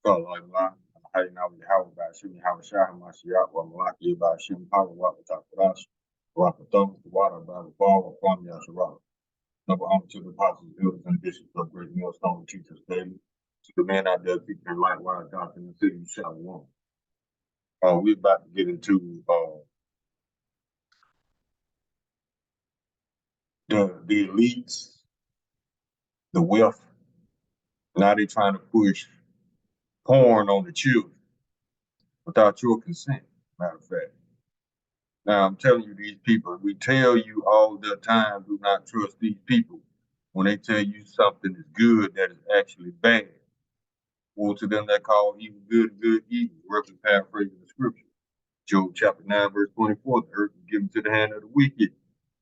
قال الله حينا ويحاول بعشم يحاول شاهم ما شياء وملاكي بعشم حاول وقت أفراش وقت دم water by the ball of farm Yasharah. Number on to the apostles, elders, and bishops of great millstone teachers daily. To the man out there teaching and likewise doctrine in the city, you shall want. We're about to get into the elites, the wealth. Now they're trying to push porn on the children without your consent, matter of fact. Now I'm telling you, these people, we tell you all the time, do not trust these people when they tell you something is good that is actually bad. Woe to them that call evil good and good evil, roughly paraphrasing the scripture. Job chapter 9, verse 24, the earth is given to the hand of the wicked,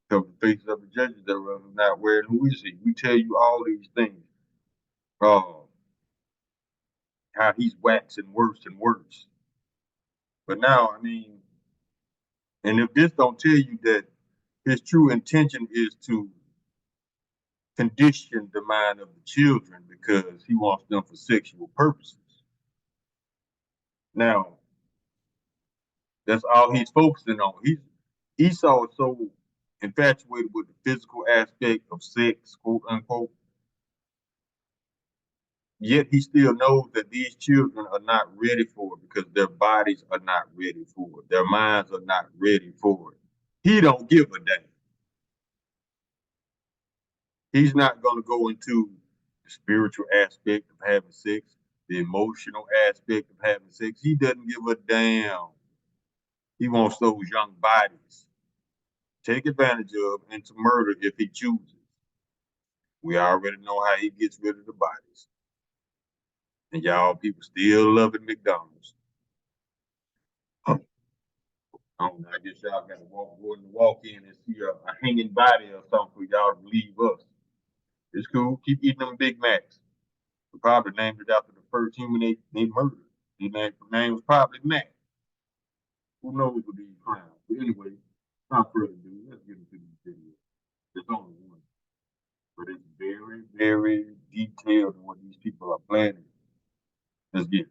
cover the faces of the judges that run not where and who is he. We tell you all these things. How he's waxing worse and worse. But now, I mean, and if this don't tell you that his true intention is to condition the mind of the children because he wants them for sexual purposes. Now, that's all he's focusing on. Esau is so infatuated with the physical aspect of sex, quote unquote. Yet he still knows that these children are not ready for it because their bodies are not ready for it. Their minds are not ready for it. He don't give a damn. He's not going to go into the spiritual aspect of having sex, the emotional aspect of having sex. He doesn't give a damn. He wants those young bodies take advantage of and to murder if he chooses. We already know how he gets rid of the bodies. And y'all people still loving McDonald's. I don't know, I guess y'all got to walk in and see a hanging body or something for y'all to believe us. It's cool. Keep eating them Big Macs. They probably named it after the first human they murdered. His name was probably Mac. Who knows what these crimes? But anyway, without further ado, let's get into these videos. There's only one, but it's very, very detailed in what these people are planning. Let's get it.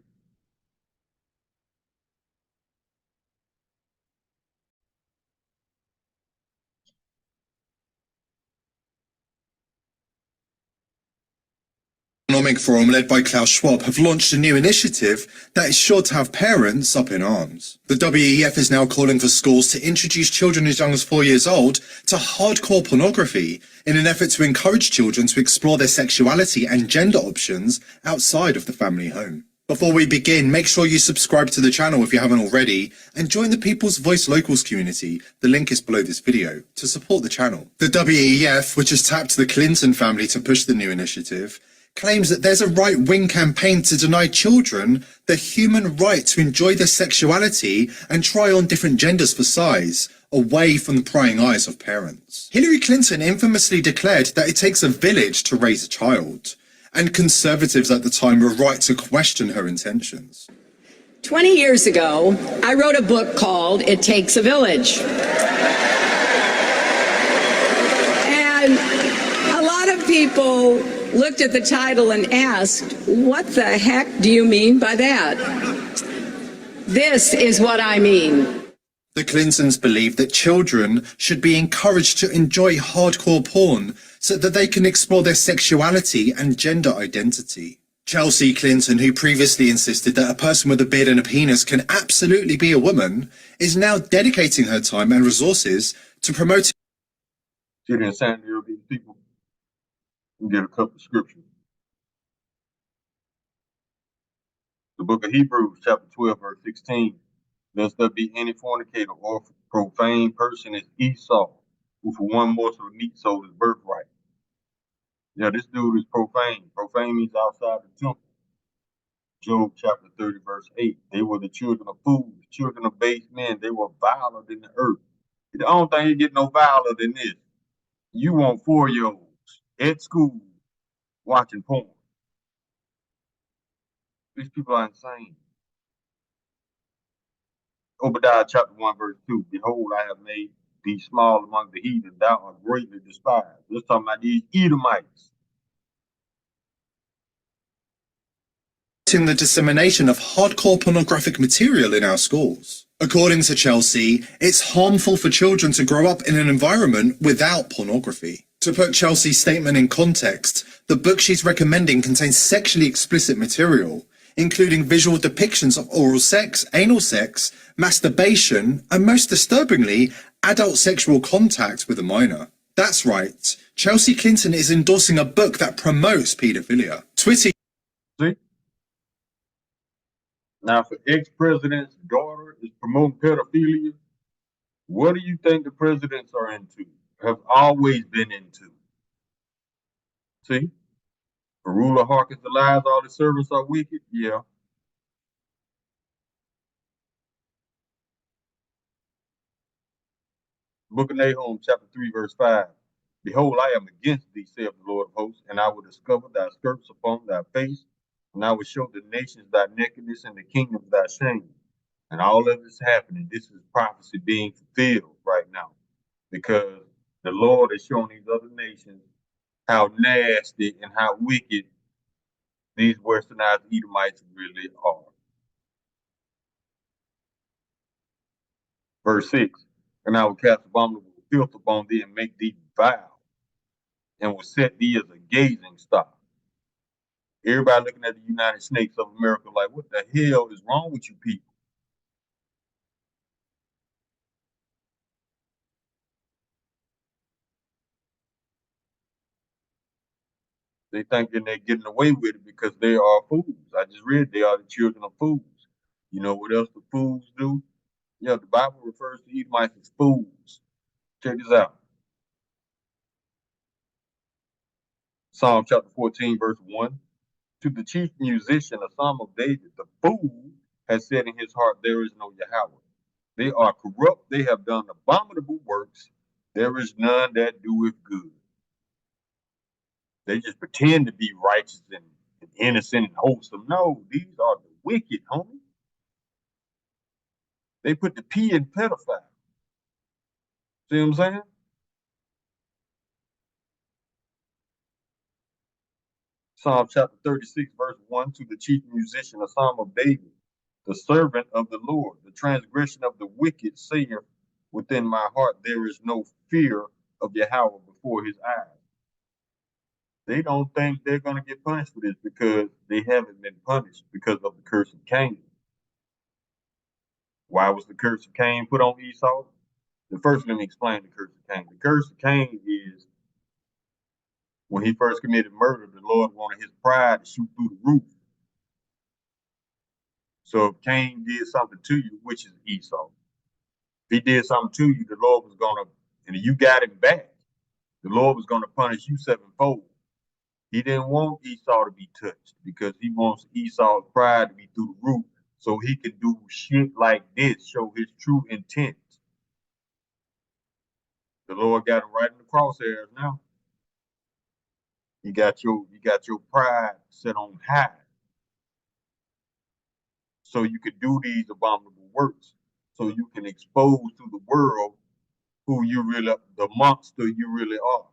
Economic Forum, led by Klaus Schwab, have launched a new initiative that is sure to have parents up in arms. The WEF is now calling for schools to introduce children as young as 4 years old to hardcore pornography in an effort to encourage children to explore their sexuality and gender options outside of the family home. Before we begin, make sure you subscribe to the channel if you haven't already, and join the People's Voice Locals community. The link is below this video to support the channel. The WEF, which has tapped the Clinton family to push the new initiative, claims that there's a right-wing campaign to deny children the human right to enjoy their sexuality and try on different genders for size, away from the prying eyes of parents. Hillary Clinton infamously declared that it takes a village to raise a child, and conservatives at the time were right to question her intentions. 20 years ago, I wrote a book called It Takes a Village. And a lot of people looked at the title and asked, what the heck do you mean by that? This is what I mean. The Clintons believe that children should be encouraged to enjoy hardcore porn so that they can explore their sexuality and gender identity. Chelsea Clinton, who previously insisted that a person with a beard and a penis can absolutely be a woman, is now dedicating her time and resources to promoting. See the insanity of these people? We get a couple of scriptures. The book of Hebrews, chapter 12, verse 16. Lest there be any fornicator or profane person as Esau, who for one morsel of meat sold his birthright. Yeah, this dude is profane. Profane means outside the temple. Job chapter 30, verse 8. They were the children of fools, children of base men. They were viler than the earth. The only thing you get no viler than this. You want 4-year-olds at school watching porn. These people are insane. Obadiah chapter 1, verse 2. Behold, I have made thee small among the heathen, thou art greatly despised. Let's talk about these Edomites. the dissemination of hardcore pornographic material in our schools. According to Chelsea, it's harmful for children to grow up in an environment without pornography. To put Chelsea's statement in context, the book she's recommending contains sexually explicit material, including visual depictions of oral sex, anal sex, masturbation, and most disturbingly, adult sexual contact with a minor. That's right, Chelsea Clinton is endorsing a book that promotes paedophilia. Twitter. See? Now, if the ex-president's daughter is promoting pedophilia, what do you think the presidents are into? Have always been into? See? The ruler hearkens the lies, all the servants are wicked? Yeah. Book of Nahum, chapter 3, verse 5. Behold, I am against thee, saith the Lord of hosts, and I will discover thy skirts upon thy face, and I will show the nations thy nakedness and the kingdoms thy shame. And all of this happening. This is prophecy being fulfilled right now, because the Lord is showing these other nations how nasty and how wicked these westernized Edomites really are. Verse 6. And I will cast abominable filth upon thee and make thee vile, and will set thee as a gazing stock. Everybody looking at the United States of America like, what the hell is wrong with you people? They thinking they're getting away with it because they are fools. I just read they are the children of fools. You know what else the fools do? Yeah, the Bible refers to Edomites as fools. Check this out. Psalm chapter 14, verse 1. To the chief musician, a psalm of David, the fool has said in his heart, there is no Yahweh. They are corrupt, they have done abominable works. There is none that doeth good. They just pretend to be righteous and innocent and wholesome. No, these are the wicked, homie. They put the P in pedophile. See what I'm saying? Psalm chapter 36, verse 1, to the chief musician, a psalm of David, the servant of the Lord. The transgression of the wicked saith within my heart, there is no fear of Yahweh before his eyes. They don't think they're going to get punished for this because they haven't been punished because of the curse of Cain. Why was the curse of Cain put on Esau? First, let me explain the curse of Cain. The curse of Cain is when he first committed murder, the Lord wanted his pride to shoot through the roof. So if Cain did something to you, which is Esau, if he did something to you, the Lord was going to, and you got him back, the Lord was going to punish you sevenfold. He didn't want Esau to be touched because he wants Esau's pride to be through the roof so he can do shit like this, show his true intent. The Lord got him right in the crosshairs now. You got your pride set on high, so you could do these abominable works, so you can expose to the world who you really, the monster you really are.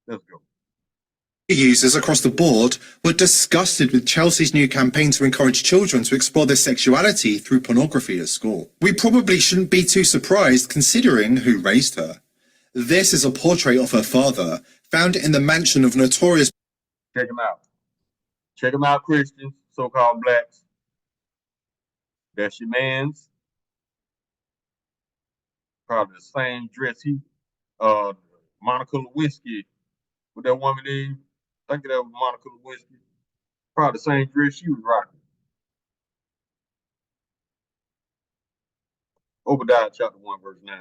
Let's go. Users across the board were disgusted with Chelsea's new campaign to encourage children to explore their sexuality through pornography at school. We probably shouldn't be too surprised considering who raised her. This is a portrait of her father, found in the mansion of notorious... Check him out. Check him out, Christians, so-called blacks. That's your man's. Probably the same dress Monica Lewinsky, with that woman name, I think that was Monica Lewinsky. Probably the same dress she was rocking. Obadiah chapter 1, verse 9.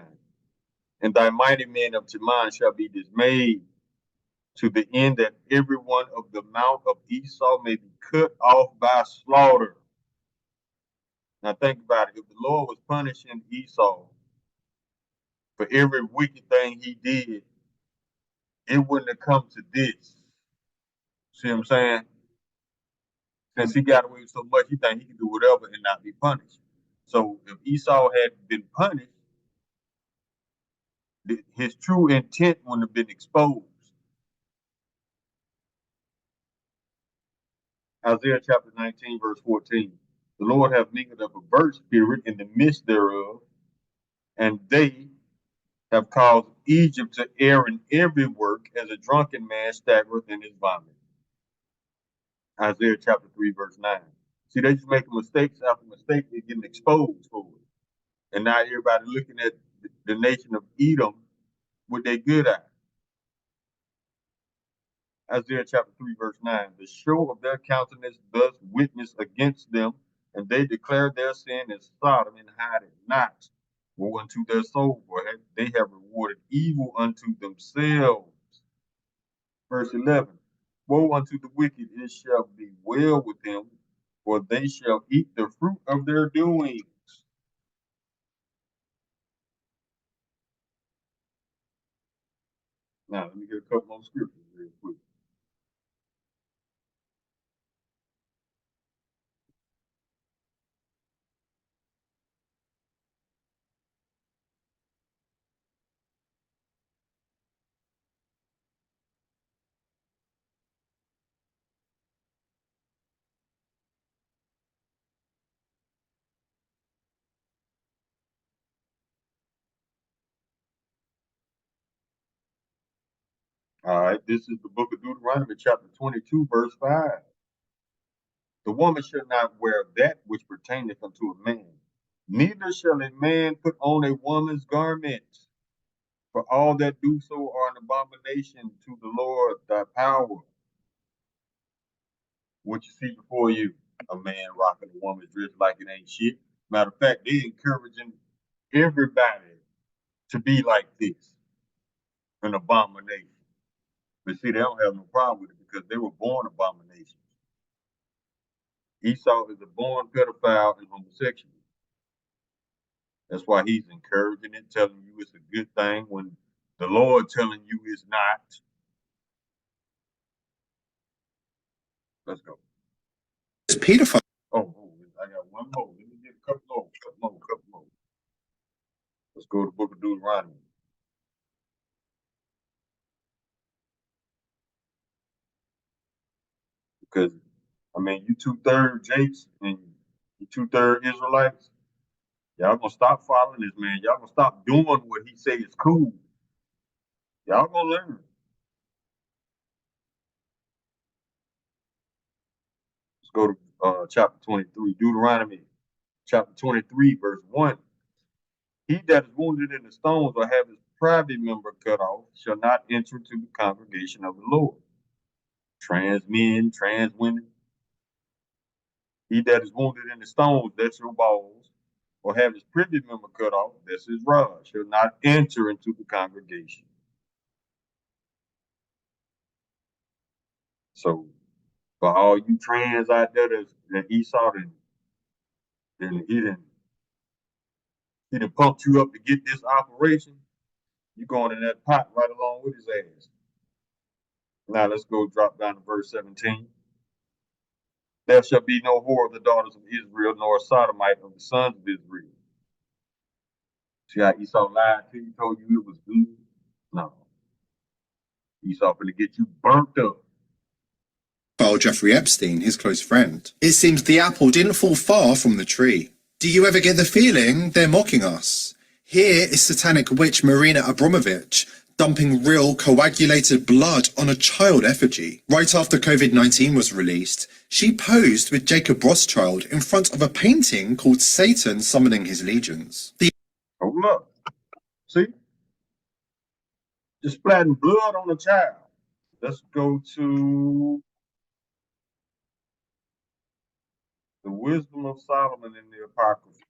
And thy mighty men of Teman shall be dismayed, to the end that every one of the mount of Esau may be cut off by slaughter. Now think about it. If the Lord was punishing Esau for every wicked thing he did, it wouldn't have come to this. See what I'm saying? Since he got away with so much, he think he can do whatever and not be punished. So if Esau had been punished, his true intent wouldn't have been exposed. Isaiah chapter 19, verse 14. The Lord hath mingled a perverse spirit in the midst thereof, and they have caused Egypt to err in every work as a drunken man staggereth in his vomit. Isaiah chapter 3, verse 9. See, they just making mistakes after mistake, they're getting exposed for it. And now everybody looking at the nation of Edom with their good eye. Isaiah chapter 3, verse 9. The show of their countenance does witness against them, and they declare their sin as Sodom and hide it not. Woe unto their soul, for they have rewarded evil unto themselves. Verse 11. Woe unto the wicked, it shall be well with them, for they shall eat the fruit of their doings. Now, let me get a couple more scriptures real quick. All right, this is the book of Deuteronomy, chapter 22, verse 5. The woman shall not wear that which pertaineth unto a man, neither shall a man put on a woman's garments. For all that do so are an abomination to the Lord thy power. What you see before you, a man rocking a woman's dress like it ain't shit. Matter of fact, they encouraging everybody to be like this, an abomination. But see, they don't have no problem with it because they were born abominations. Esau is a born pedophile and homosexual. That's why he's encouraging it, telling you it's a good thing when the Lord telling you it's not. Let's go. It's pedophile. Oh, I got one more. Let me get a couple more. Let's go to the book of Deuteronomy. Because, I mean, you 2/3 Jakes and you 2/3 Israelites, y'all gonna stop following this man. Y'all gonna stop doing what he say is cool. Y'all gonna learn. Let's go to chapter 23, Deuteronomy chapter 23, verse 1. He that is wounded in the stones or have his private member cut off shall not enter into the congregation of the Lord. Trans men, trans women. He that is wounded in the stones, that's your balls, or have his privy member cut off, that's his rod, shall not enter into the congregation. So for all you trans out there that Esau then he didn't pump you up to get this operation, you going in that pot right along with his ass. Now let's go drop down to verse 17. There shall be no whore of the daughters of Israel, nor a sodomite of the sons of Israel. See how Esau lied to you, told you it was good? No. Esau finna get you burnt up. Jeffrey Epstein, his close friend. It seems the apple didn't fall far from the tree. Do you ever get the feeling they're mocking us? Here is satanic witch Marina Abramovich dumping real coagulated blood on a child effigy. Right after COVID-19 was released, she posed with Jacob Rothschild in front of a painting called Satan Summoning His Legions. Hold up. See? Just splatting blood on a child. Let's go to the Wisdom of Solomon in the Apocrypha,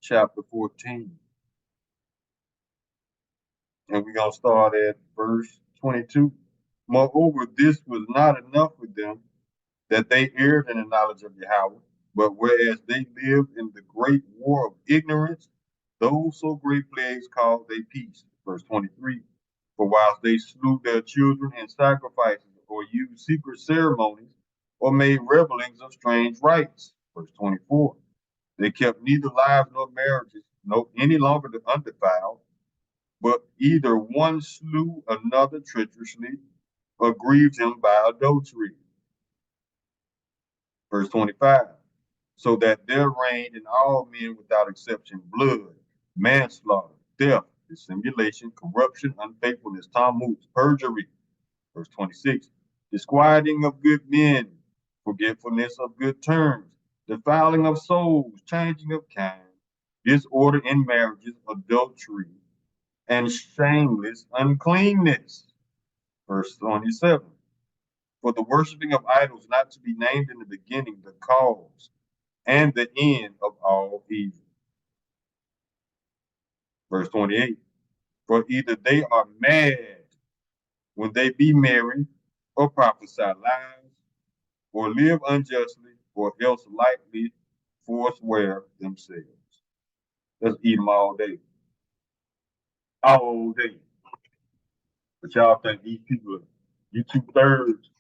chapter 14. And we're going to start at verse 22. Moreover, this was not enough for them that they erred in the knowledge of Yahweh, but whereas they lived in the great war of ignorance, those so great plagues caused they peace. Verse 23. For whilst they slew their children in sacrifices, or used secret ceremonies, or made revelings of strange rites. Verse 24. They kept neither lives nor marriages, no any longer the undefiled, but either one slew another treacherously, or grieved him by adultery. Verse 25. So that there reigned in all men without exception blood, manslaughter, theft, dissimulation, corruption, unfaithfulness, tumults, perjury. Verse 26. Disquieting of good men, forgetfulness of good terms, defiling of souls, changing of kind, disorder in marriages, adultery, and shameless uncleanness. Verse 27. For the worshiping of idols not to be named in the beginning, the cause and the end of all evil. Verse 28. For either they are mad when they be married, or prophesy lies, or live unjustly, or else lightly forswear themselves. Let's eat them all day. All day. But y'all think these people are, you 2/3,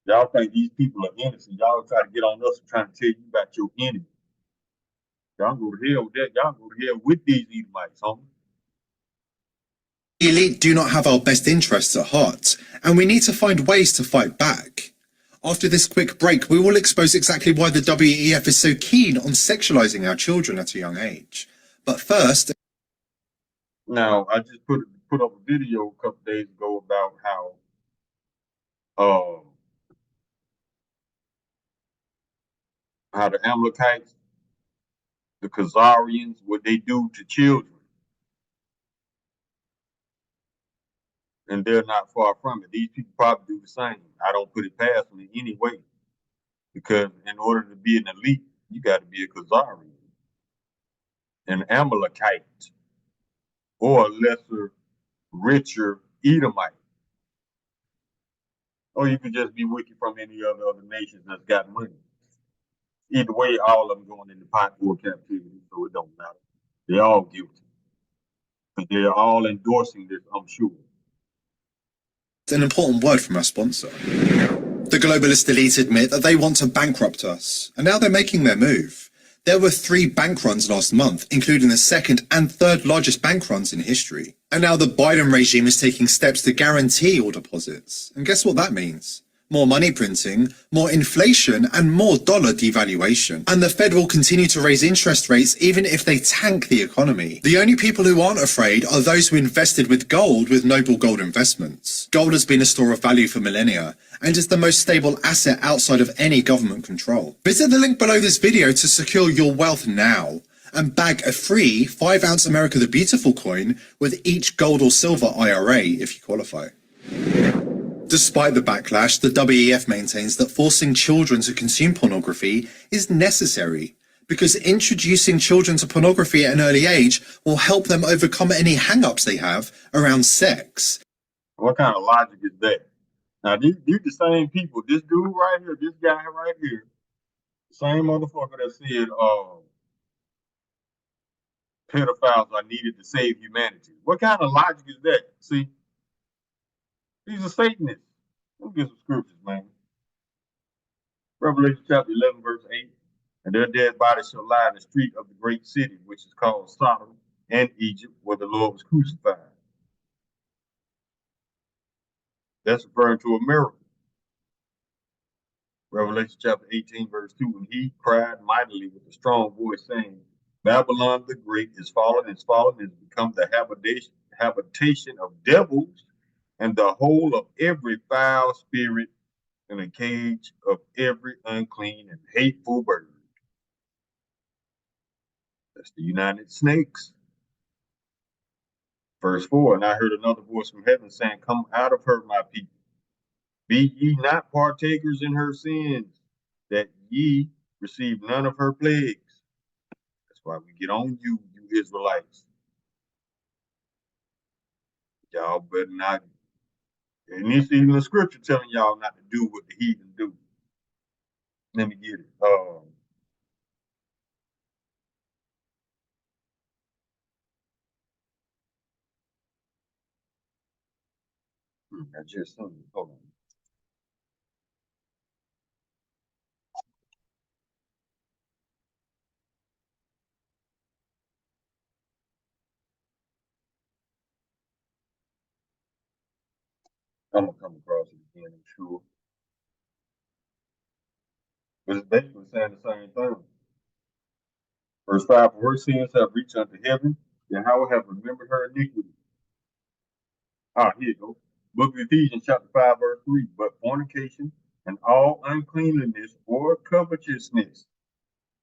y'all think these people are innocent. Y'all try to get on us and trying to tell you about your enemy. Y'all go to hell with that. Y'all go to hell with these Edomites, homie. The elite do not have our best interests at heart, and we need to find ways to fight back. After this quick break, we will expose exactly why the WEF is so keen on sexualizing our children at a young age. But first, Now, I just put up a video a couple days ago about how the Amalekites, the Khazarians, what they do to children. And they're not far from it. These people probably do the same. I don't put it past them in any way. Because in order to be an elite, you got to be a Khazarian, an Amalekite, or a lesser, richer Edomite. Or you could just be wicked from any other nations that's got money. Either way, all of them going into pot war captivity, so it don't matter. They're all guilty. But they're all endorsing this, I'm sure. an important word from our sponsor. The globalist elite admit that they want to bankrupt us, and now they're making their move. There were 3 bank runs last month, including the second and third largest bank runs in history. And now the Biden regime is taking steps to guarantee all deposits. And guess what that means? More money printing, more inflation, and more dollar devaluation. And the Fed will continue to raise interest rates even if they tank the economy. The only people who aren't afraid are those who invested with gold with Noble Gold Investments. Gold has been a store of value for millennia, and is the most stable asset outside of any government control. Visit the link below this video to secure your wealth now, and bag a free 5-ounce America the Beautiful coin with each gold or silver IRA if you qualify. Despite the backlash, the WEF maintains that forcing children to consume pornography is necessary, because introducing children to pornography at an early age will help them overcome any hang-ups they have around sex. What kind of logic is that? Now, these the same people, this dude right here, this guy right here, the same motherfucker that said pedophiles are needed to save humanity. What kind of logic is that? See, these are Satanists. Let me get some scriptures, man. Revelation chapter 11, verse 8. And their dead bodies shall lie in the street of the great city, which is called Sodom and Egypt, where the Lord was crucified. That's referring to a miracle. Revelation chapter 18, verse 2. And he cried mightily with a strong voice, saying, Babylon the Great is fallen, has become the habitation of devils, and the hole of every foul spirit, and a cage of every unclean and hateful bird. That's the United Snakes. Verse 4, and I heard another voice from heaven saying, Come out of her, my people. Be ye not partakers in her sins, that ye receive none of her plagues. That's why we get on you, you Israelites. Y'all better not. And it's even the scripture telling y'all not to do what the heathen do. Let me get it. I just seen it. Hold on. I'm gonna come across it again, I'm sure. It's basically saying the same thing. Verse 5, for her sins have reached unto heaven, Yahweh have remembered her iniquity. Here you go. Book of Ephesians, chapter 5, verse 3. But fornication and all uncleanliness or covetousness,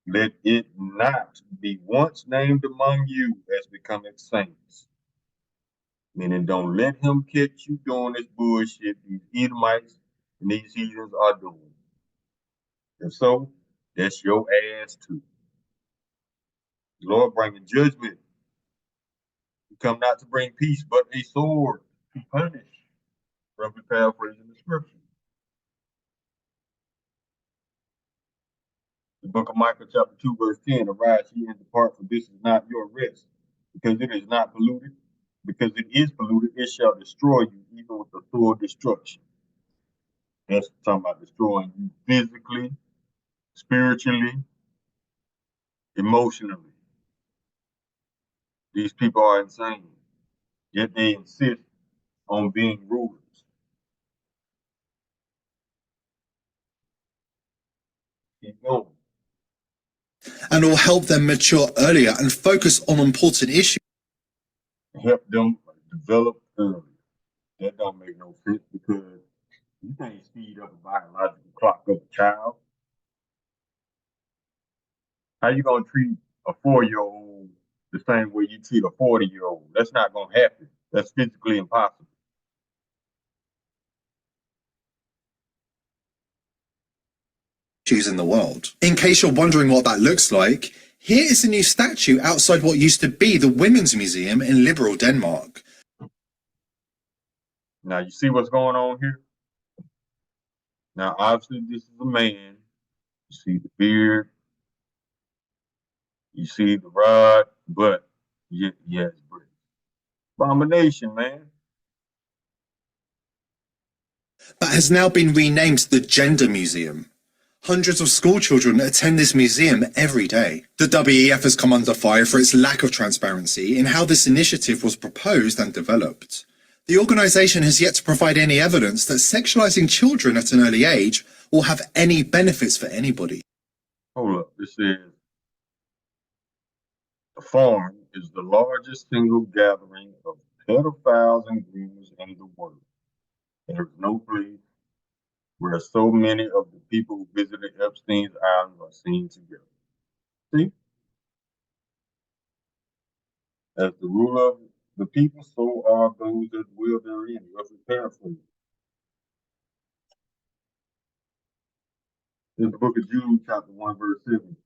let it not be once named among you as becoming saints. Meaning, don't let him catch you doing this bullshit these Edomites and these heathens are doing. If so, that's your ass too. The Lord bringing judgment. You come not to bring peace, but a sword to punish. Roughly paraphrasing the scripture. The book of Micah, chapter 2, verse 10, arise ye and depart, for this is not your rest, because it is not polluted. Because it is polluted, it shall destroy you, even with the full destruction. That's talking about destroying you physically, spiritually, emotionally. These people are insane, yet they insist on being rulers. Keep going. And will help them mature earlier and focus on important issues. Help them develop early. That don't make no sense because you can't speed up a biological clock of a child. How you gonna treat a 4-year-old the same way you treat a 40-year-old? That's not gonna happen. That's physically impossible. In the world. In case you're wondering what that looks like, here is a new statue outside what used to be the Women's Museum in liberal Denmark. Now you see what's going on here? Now obviously this is a man. You see the beard. You see the rod, but yes, Britain. Abomination, man. But has now been renamed the Gender Museum. Hundreds of school children attend this museum every day. The WEF has come under fire for its lack of transparency in how this initiative was proposed and developed. The organisation has yet to provide any evidence that sexualising children at an early age will have any benefits for anybody. Hold up, this says the farm is the largest single gathering of pedophiles and groomers in the world. There is no place where so many of the people who visited Epstein's Island are seen together. See? As the ruler of the people, so are those that dwell therein. Roughly paraphrasing. In the book of Jude, chapter 1, verse 7.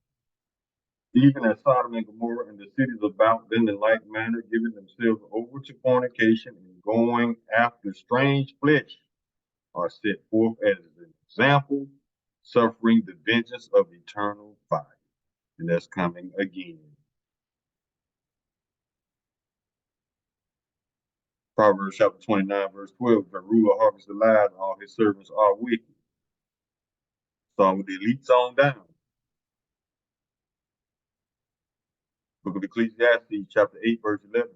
Even as Sodom and Gomorrah and the cities about them in like manner, giving themselves over to fornication and going after strange flesh, are set forth as an example, suffering the vengeance of eternal fire. And that's coming again. Proverbs chapter 29, verse 12, the ruler harvests the lies, and all his servants are wicked. So with the elites on down. Book of Ecclesiastes, chapter 8, verse 11,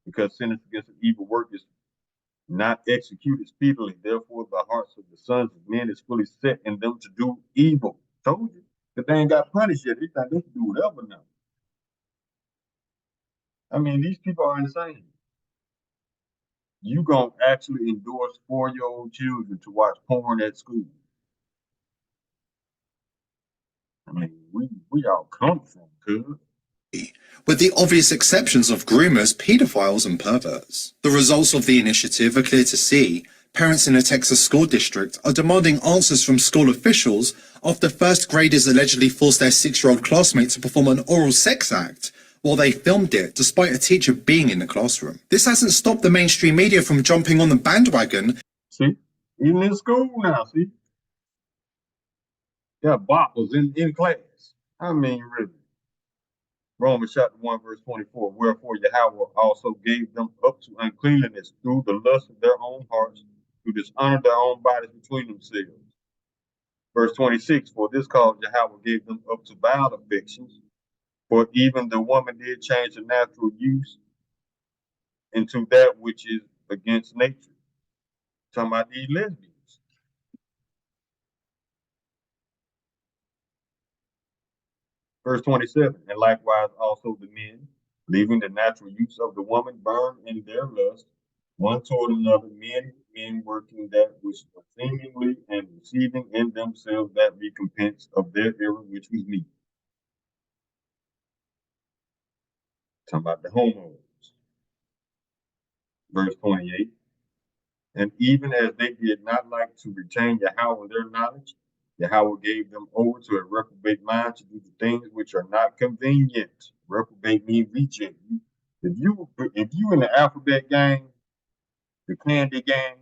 because sentence against an evil work is not executed speedily. Therefore, the hearts of the sons of men is fully set in them to do evil. Told you. But they ain't got punished yet. They think they can do whatever now. I mean, these people are insane. You gonna actually endorse 4-year-old children to watch porn at school? I mean, we all come from, cuz. With the obvious exceptions of groomers, paedophiles, and perverts. The results of the initiative are clear to see. Parents in a Texas school district are demanding answers from school officials after first graders allegedly forced their 6-year-old classmate to perform an oral sex act while they filmed it despite a teacher being in the classroom. This hasn't stopped the mainstream media from jumping on the bandwagon. See? Even in school now, see? Yeah, Bop was in class. I mean, really. Romans chapter 1, verse 24. Wherefore Yahweh also gave them up to uncleanness through the lust of their own hearts, to dishonor their own bodies between themselves. Verse 26. For this cause Yahweh gave them up to vile affections, for even the woman did change the natural use into that which is against nature. Talking about these lesbians. Verse 27, and likewise also the men, leaving the natural use of the woman, burn in their lust, one toward another, men working that which was seemingly and receiving in themselves that recompense of their error which was meet. Talking about the homos. Verse 28, and even as they did not like to retain Yahweh in their knowledge, Yahweh gave them over to a reprobate mind to do the things which are not convenient. Reprobate means reject. If you in the alphabet gang, the candy gang,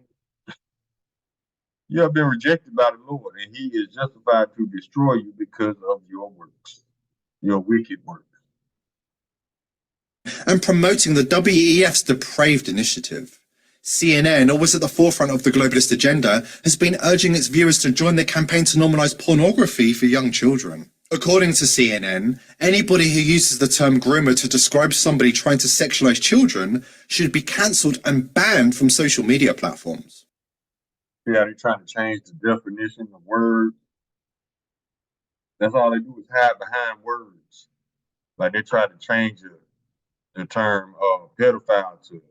you have been rejected by the Lord, and He is justified to destroy you because of your works, your wicked works. And promoting the WEF's depraved initiative. CNN, always at the forefront of the globalist agenda, has been urging its viewers to join the campaign to normalize pornography for young children. According to CNN, anybody who uses the term groomer to describe somebody trying to sexualize children should be cancelled and banned from social media platforms. Yeah, they're trying to change the definition of words. That's all they do is hide behind words. Like they try to change the term pedophile to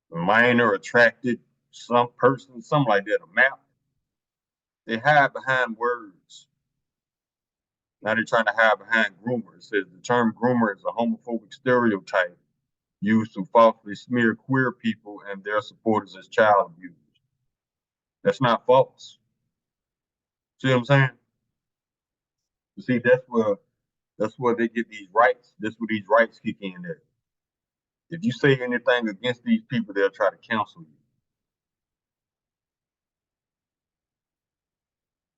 minor attracted some person, something like that, a map. They hide behind words. Now they're trying to hide behind groomer. It says the term groomer is a homophobic stereotype used to falsely smear queer people and their supporters as child abusers. That's not false. See what I'm saying? You see, that's where they get these rights. That's where these rights kick in there. If you say anything against these people, they'll try to cancel you.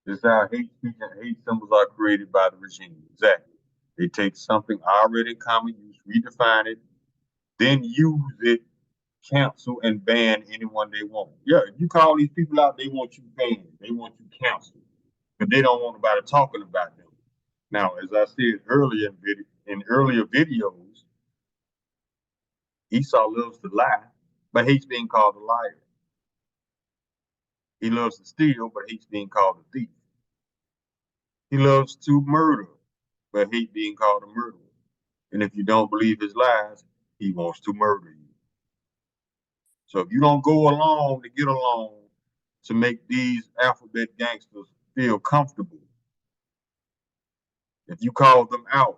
This is how hate speech and hate symbols are created by the regime. Exactly. They take something already in common use, redefine it, then use it, cancel and ban anyone they want. Yeah, if you call these people out, they want you banned. They want you canceled. But they don't want nobody talking about them. Now, as I said earlier in earlier videos, Esau loves to lie, but hates being called a liar. He loves to steal, but hates being called a thief. He loves to murder, but hates being called a murderer. And if you don't believe his lies, he wants to murder you. So if you don't go along to get along to make these alphabet gangsters feel comfortable, if you call them out,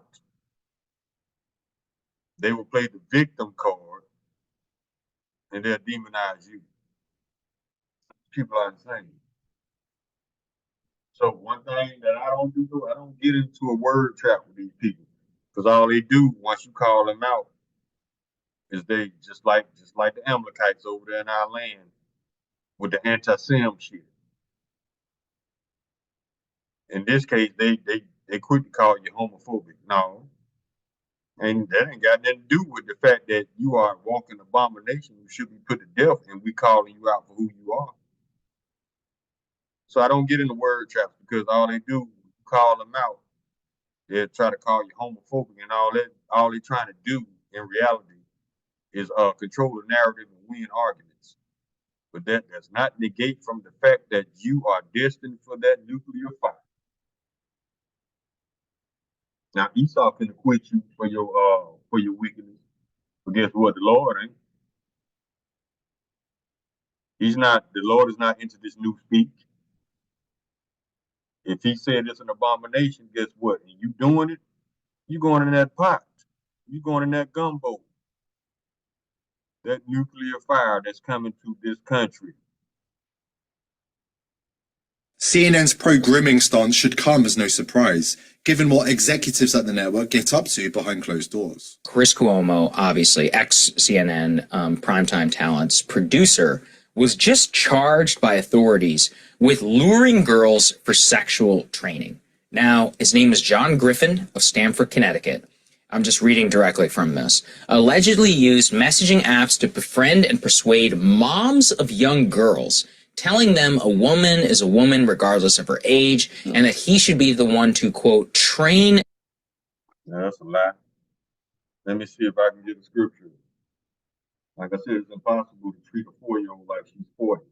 they will play the victim card and they'll demonize you. People are insane. So one thing that I don't do, I don't get into a word trap with these people, because all they do once you call them out is they just like the Amalekites over there in our land with the anti-Sem shit. In this case, they quick to call you homophobic. No, and that ain't got nothing to do with the fact that you are a walking abomination who should be put to death, and we calling you out for who you are. So I don't get into word traps, because all they do, call them out, they'll try to call you homophobic and all that. All they're trying to do in reality is control the narrative and win arguments. But that does not negate from the fact that you are destined for that nuclear fire. Now Esau can acquit you for your wickedness, but guess what? The Lord ain't. He's not. The Lord is not into this new speech. If He said it's an abomination, guess what? And you doing it, you going in that pot. You going in that gumbo. That nuclear fire that's coming to this country. CNN's pro-grooming stance should come as no surprise, given what executives at the network get up to behind closed doors. Chris Cuomo, obviously ex-CNN primetime talent's producer, was just charged by authorities with luring girls for sexual training. Now, his name is John Griffin of Stamford, Connecticut. I'm just reading directly from this. Allegedly used messaging apps to befriend and persuade moms of young girls, telling them a woman is a woman regardless of her age, and that he should be the one to, quote, train. Now, that's a lie. Let me see if I can get a scripture. Like I said, it's impossible to treat a 4-year-old like she's 40.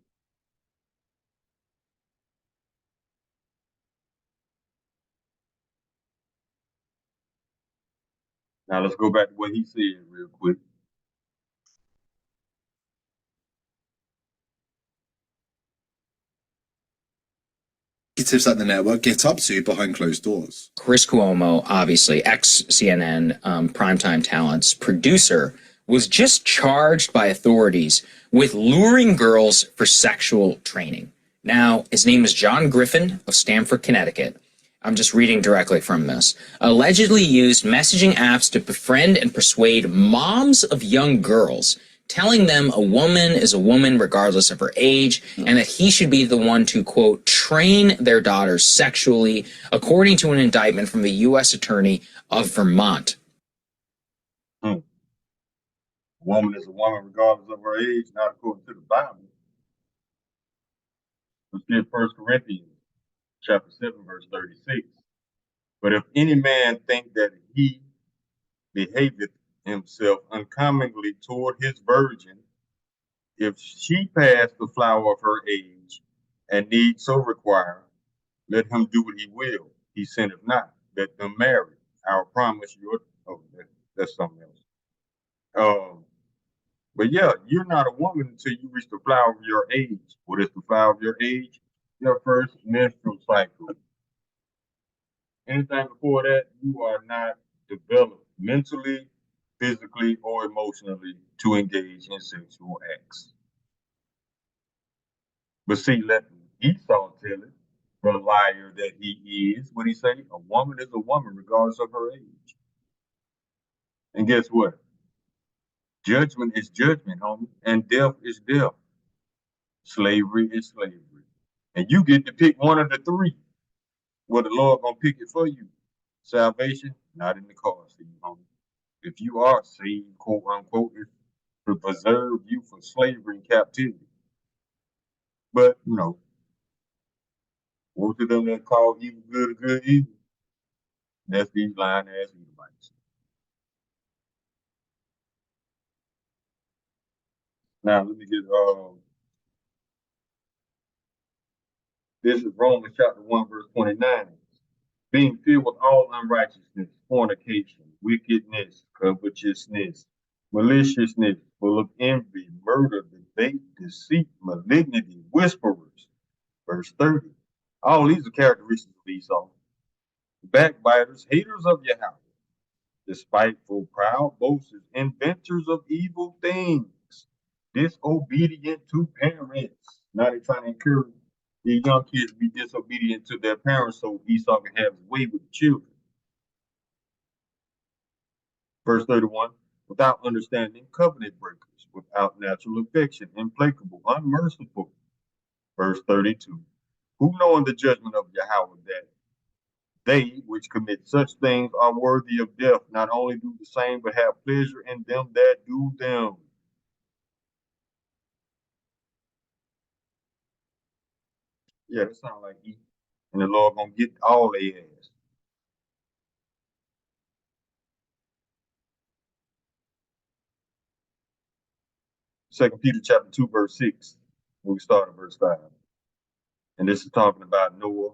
Now let's go back to what he said real quick. Executives at the network get up to behind closed doors. Chris Cuomo, obviously ex CNN primetime talents producer, was just charged by authorities with luring girls for sexual training. Now, his name is John Griffin of Stamford, Connecticut. I'm just reading directly from this. Allegedly used messaging apps to befriend and persuade moms of young girls, telling them a woman is a woman regardless of her age, and that he should be the one to, quote, train their daughters sexually, according to an indictment from the U.S. Attorney of Vermont. A woman is a woman regardless of her age, not according to the Bible. Let's get 1 Corinthians chapter 7, verse 36. But if any man think that he behaveth himself uncommonly toward his virgin, if she pass the flower of her age, and need so require, let him do what he will. He sinneth not. Let them marry. I'll promise you. Oh, that's something else. But yeah, you're not a woman until you reach the flower of your age. What is the flower of your age? Your first menstrual cycle. Anything before that, you are not developed mentally, physically, or emotionally to engage in sexual acts. But see, let Esau tell it, the liar that he is. What he say? A woman is a woman regardless of her age. And guess what? Judgment is judgment, homie, and death is death. Slavery is slavery. And you get to pick one of the three. Well, the Lord gonna pick it for you. Salvation, not in the cards for you, homie. If you are saved, quote unquote, it's to preserve you from slavery and captivity. But you know, most of them that call evil good or good evil, that's these lying ass Edomites. Now let me get this is Romans chapter 1, verse 29. Being filled with all unrighteousness, fornication, wickedness, covetousness, maliciousness, full of envy, murder, debate, deceit, malignity, whisperers. Verse 30. All these are characteristics of Esau. Backbiters, haters of Yahweh, despiteful, proud, boasters, inventors of evil things, disobedient to parents. Now they're trying to encourage these young kids to be disobedient to their parents so Esau can have his way with the children. Verse 31, without understanding, covenant breakers, without natural affection, implacable, unmerciful. Verse 32, who knowing the judgment of Yahweh that they which commit such things are worthy of death, not only do the same, but have pleasure in them that do them. Yeah, that sounds like he and the Lord gonna get all their ass. Second Peter chapter 2, verse 6. When we start at verse 5. And this is talking about Noah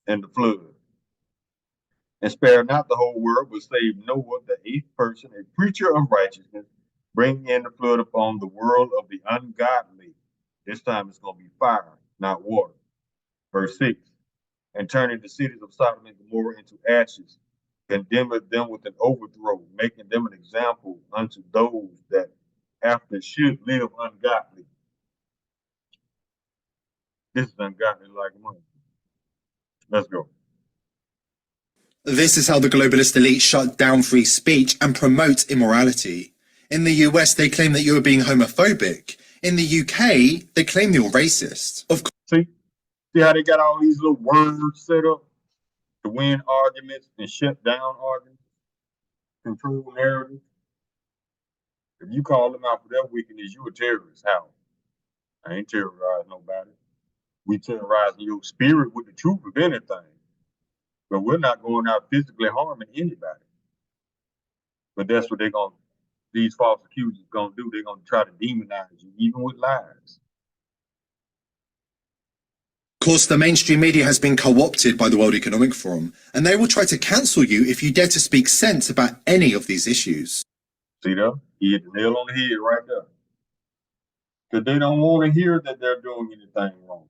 and the flood. And spare not the whole world, but save Noah, the eighth person, a preacher of righteousness, bringing in the flood upon the world of the ungodly. This time it's going to be fire, not water. Verse 6. And turning the cities of Sodom and Gomorrah into ashes, condemning them with an overthrow, making them an example unto those that after should live ungodly. This is ungodly like money. Let's go. This is how the globalist elite shut down free speech and promote immorality. In the US, they claim that you are being homophobic. In the UK, they claim you're racist. Of See how they got all these little words set up to win arguments and shut down arguments, control narratives. If you call them out for their wickedness, you a terrorist. How? I ain't terrorizing nobody. We terrorizing your spirit with the truth of anything. But we're not going out physically harming anybody. But that's what these false accusers gonna do. They're gonna try to demonize you, even with lies. Of course, the mainstream media has been co-opted by the World Economic Forum, and they will try to cancel you if you dare to speak sense about any of these issues. See there? He hit the nail on the head right there. Because they don't want to hear that they're doing anything wrong.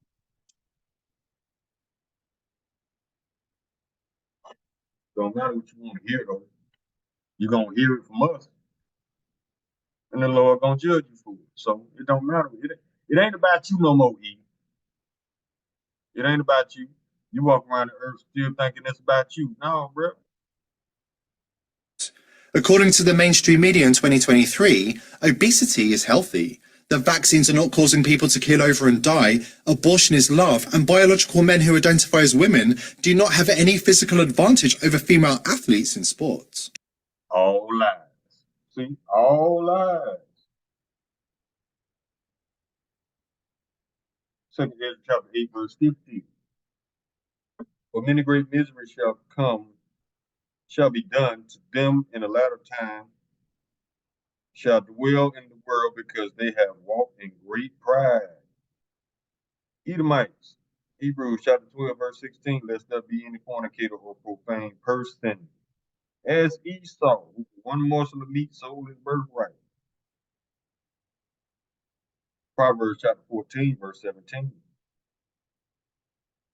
Don't matter what you want to hear, though. You're going to hear it from us. And the Lord going to judge you for it. So it don't matter. It ain't about you no more, Eve. It ain't about you. You walk around the earth still thinking it's about you. No, bro. According to the mainstream media in 2023, obesity is healthy. The vaccines are not causing people to keel over and die, abortion is love, and biological men who identify as women do not have any physical advantage over female athletes in sports. All lies. See? All lies. 2 Ezra chapter 8, verse 15. For many great miseries shall be done to them in the latter time, shall dwell in the world because they have walked in great pride. Edomites, Hebrews chapter 12, verse 16, lest there be any fornicator or profane person, as Esau, who for one morsel of meat sold his birthright. Proverbs chapter 14, verse 17.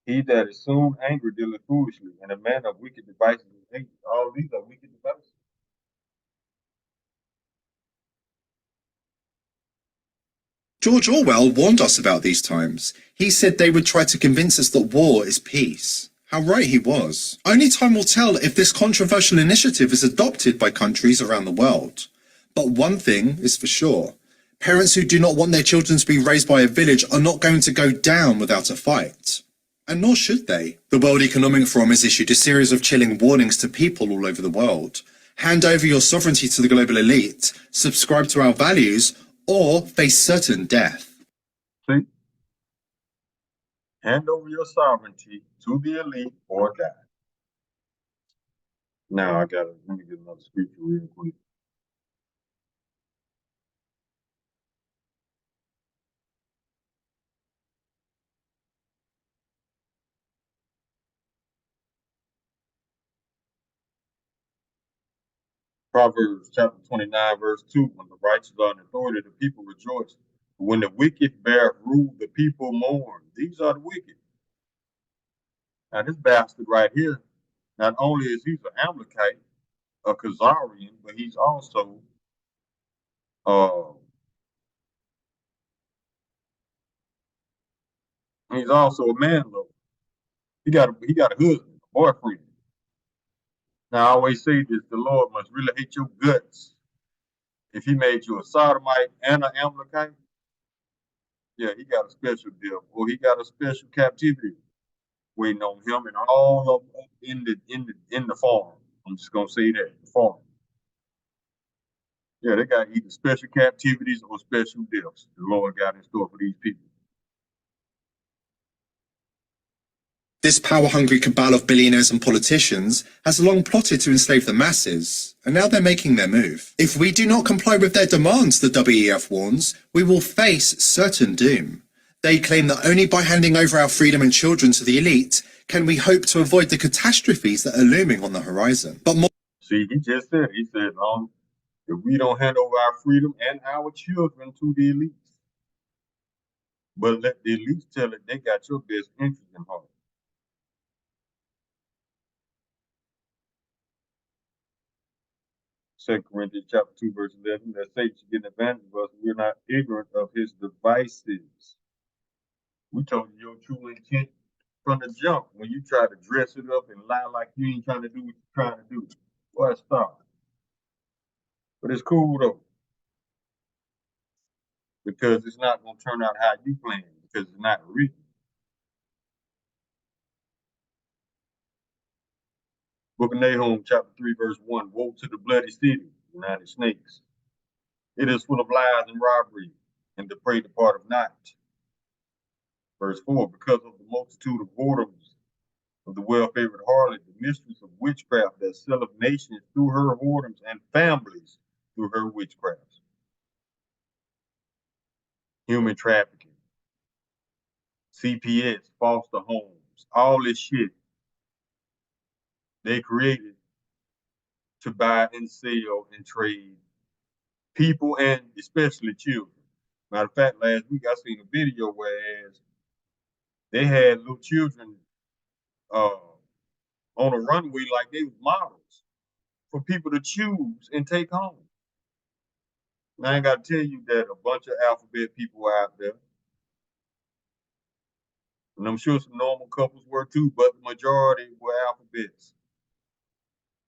He that is soon angry dealeth foolishly, and a man of wicked devices is hate. All these are wicked devices. George Orwell warned us about these times. He said they would try to convince us that war is peace. How right he was. Only time will tell if this controversial initiative is adopted by countries around the world. But one thing is for sure. Parents who do not want their children to be raised by a village are not going to go down without a fight. And nor should they. The World Economic Forum has issued a series of chilling warnings to people all over the world. Hand over your sovereignty to the global elite, subscribe to our values, or face certain death. See? Hand over your sovereignty to the elite or die. Now let me get another scripture real quick. Proverbs chapter 29, verse 2, when the righteous are in authority, the people rejoice. But when the wicked bear rule, the people mourn. These are the wicked. Now this bastard right here, not only is he an Amalekite, a Khazarian, but he's also a man lover. He got a husband, a boyfriend. Now I always say this: the Lord must really hate your guts if he made you a sodomite and an Amalekite. Yeah, he got a special deal, or he got a special captivity waiting on him, and all of them in the farm. I'm just gonna say that, the farm. Yeah, they got either special captivities or special deaths the Lord got in store for these people. This power-hungry cabal of billionaires and politicians has long plotted to enslave the masses, and now they're making their move. If we do not comply with their demands, the WEF warns, we will face certain doom. They claim that only by handing over our freedom and children to the elite can we hope to avoid the catastrophes that are looming on the horizon. But more See, he said, if we don't hand over our freedom and our children to the elites, but let the elites tell it they got your best interest in heart. 2 Corinthians chapter 2, verse 11, that Satan should get an advantage of us. We're not ignorant of his devices. We told you your true intent from the jump when you try to dress it up and lie like you ain't trying to do what you're trying to do. Boy, stop. But it's cool though, because it's not going to turn out how you plan, because it's not written. Book of Nahum, chapter 3, verse 1. Woe to the bloody city, United Snakes. It is full of lies and robbery, and the prey departeth not. Verse 4. Because of the multitude of whoredoms of the well-favored harlot, the mistress of witchcraft that selleth nations through her whoredoms, and families through her witchcrafts. Human trafficking. CPS, foster homes, all this shit they created to buy and sell and trade people and especially children. Matter of fact, last week I seen a video whereas they had little children on a runway like they was models for people to choose and take home. And I ain't got to tell you that a bunch of alphabet people are out there. And I'm sure some normal couples were too, but the majority were alphabets.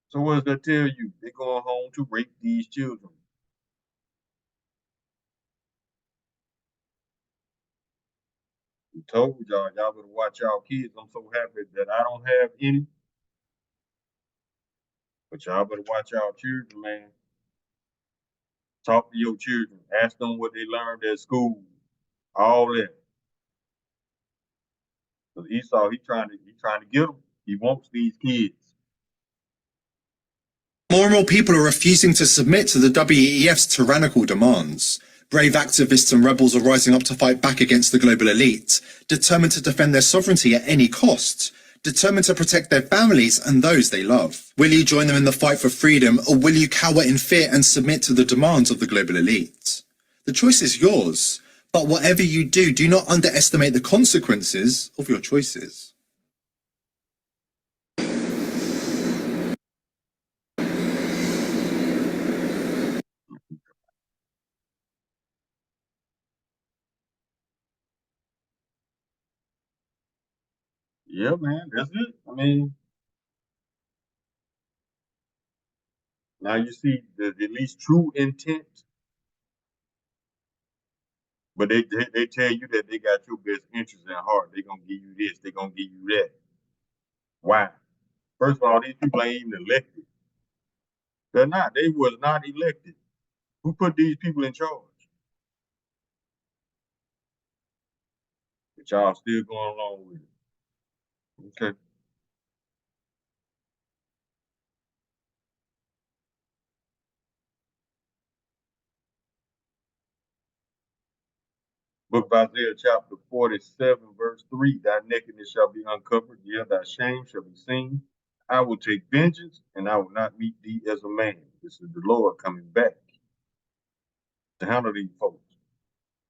So what does that tell you? They're going home to rape these children. I told y'all better watch y'all kids. I'm so happy that I don't have any. But y'all better watch y'all children, man. Talk to your children. Ask them what they learned at school. All that. Because Esau, he trying to get them. He wants these kids. More and more people are refusing to submit to the WEF's tyrannical demands. Brave activists and rebels are rising up to fight back against the global elite, determined to defend their sovereignty at any cost, determined to protect their families and those they love. Will you join them in the fight for freedom, or will you cower in fear and submit to the demands of the global elite? The choice is yours, but whatever you do, do not underestimate the consequences of your choices. Yeah, man, that's it. I mean, now you see the at least true intent, but they tell you that they got your best interest at heart. They're gonna give you this, they're gonna give you that. Why? First of all, these people ain't even elected. They're not. They was not elected. Who put these people in charge? But y'all still going along with it. Okay. Book of Isaiah chapter 47, verse 3. Thy nakedness shall be uncovered, yea, thy shame shall be seen. I will take vengeance, and I will not meet thee as a man. This is the Lord coming back to handle these folks.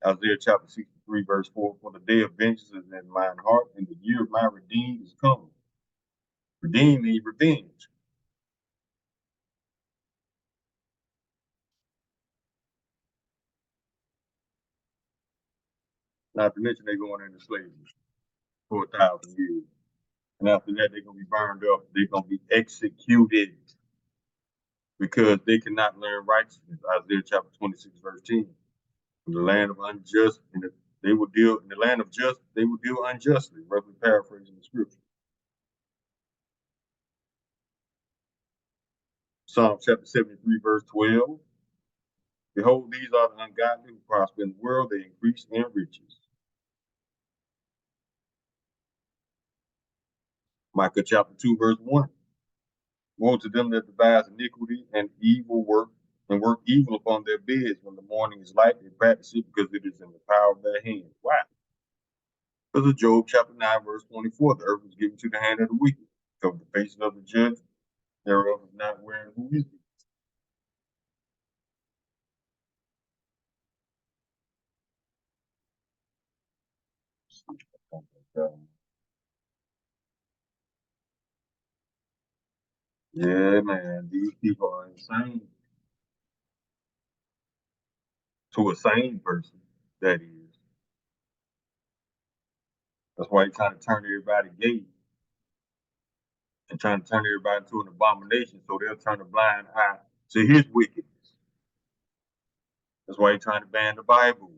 Isaiah chapter 63, verse 4. For the day of vengeance is in mine heart, and the year of my redeemed is coming. Redeem me, revenge. Not to mention they're going into slavery for 1,000 years. And after that, they're going to be burned up. They're going to be executed because they cannot learn righteousness. Isaiah chapter 26, verse 10. In the land of unjust, they will deal in the land of just, they will deal unjustly, roughly paraphrasing the scripture. Psalm chapter 73, verse 12. Behold, these are the ungodly who prosper in the world, they increase in riches. Micah chapter 2, verse 1. Woe to them that devise iniquity and evil work, and work evil upon their beds when the morning is light, they practice it because it is in the power of their hand. Why? Because of Job chapter 9, verse 24, the earth was given to the hand of the wicked, because the faces of the judge thereof is not wearing who is it. Yeah, man, these people are insane. To a sane person, that is. That's why he's trying to turn everybody gay and trying to turn everybody into an abomination so they'll turn a blind eye to his wickedness. That's why he's trying to ban the Bible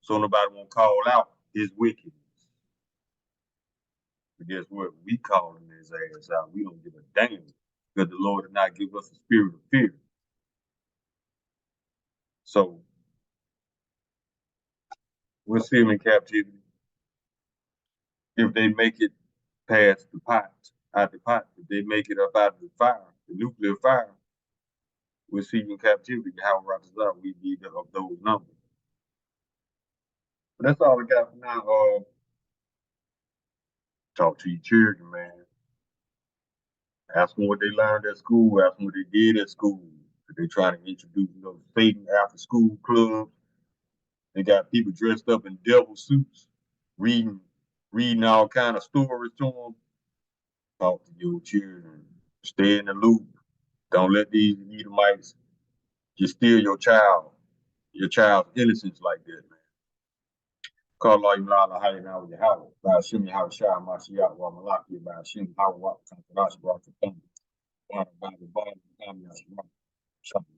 so nobody won't call out his wickedness. But guess what? We calling his ass out. We don't give a damn because the Lord did not give us a spirit of fear. So we'll see him in captivity. If they make it past the pot, out the pot, if they make it up out of the fire, the nuclear fire, we'll see you in captivity. How right is that? We be of those numbers. But that's all I got for now. Talk to your children, man. Ask them what they learned at school. Ask them what they did at school. They're trying to introduce, Satan after school clubs. They got people dressed up in devil suits, reading all kind of stories to them. Talk to your children. Stay in the loop. Don't let these Edomites just steal your child's innocence like that, man. Call Allah Imlala Hayana with your house. By Shimmy How Shah Mashiach wa Malaki by Shim How Wat Kankaraj brought the thunder. One by the bottom of the